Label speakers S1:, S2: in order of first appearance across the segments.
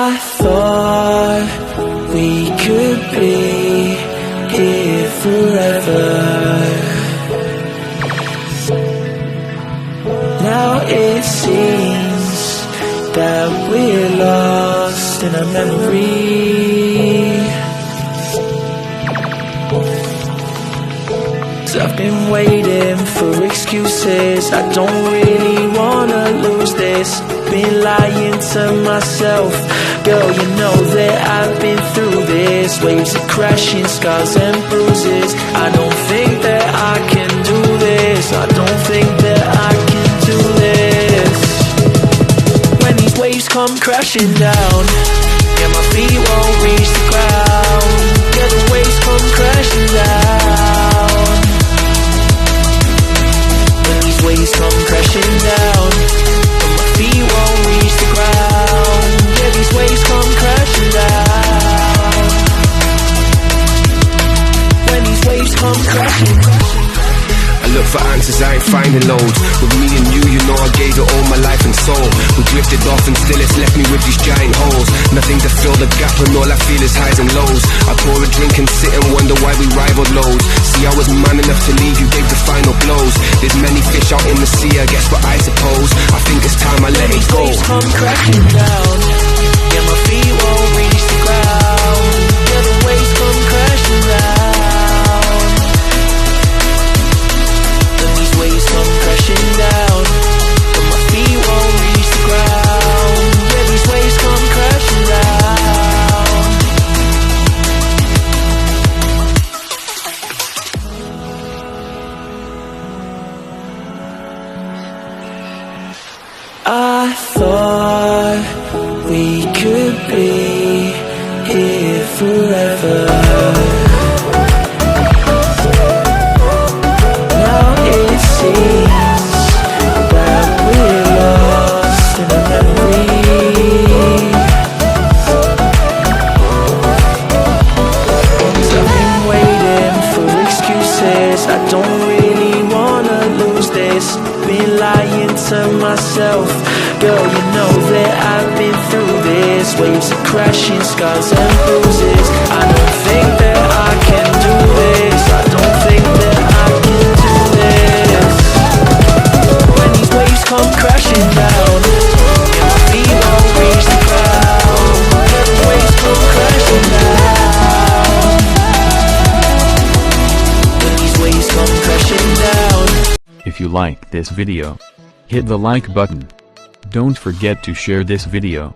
S1: I thought we could be here forever. Now it seems that we're lost in a memory. 'Cause I've been waiting for excuses. I don't really wanna lose this. Been lying to myself. Girl, you know that I've been through this. Waves of crashing, scars and bruises. I don't think that I can do this. I don't think that I can do this. When these waves come crashing down, yeah, my feet won't reach the ground. Yeah, the waves come crashing down. When these waves come crashing down, and my feet won't reach the ground. Yeah, these waves come crashing down. When these waves come crashing.
S2: I look for answers, I ain't finding loads. With me and you know I gave it all my life and soul. We drifted off and still it's left me with these giant holes. Nothing to fill the gap and all I feel is highs and lows. I pour a drink and sit and wonder why we rivaled lows. See, I was man enough to leave, you gave the final blows. There's many fish out in the sea, I guess what I suppose. I think it's time I let it go.
S1: When these waves come crashing down, yeah, my feet won't reach the ground. Yeah, the waves come crashing down. Waves come crashing down, but my feet won't reach the ground. Yeah, these waves come crashing down. I thought we could be here forever. I don't really wanna lose this. Been lying to myself. Girl, you know that I've been through this. Waves of crashing, scars and bruises. I don't think that I can do this. I don't think that I can do this. When these waves come crashing down, and my feet won't reach the ground. When the waves come crashing down, come crashing down.
S3: If you like this video, hit the like button. Don't forget to share this video.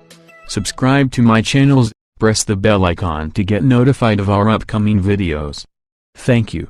S3: Subscribe to my channels, press the bell icon to get notified of our upcoming videos. Thank you.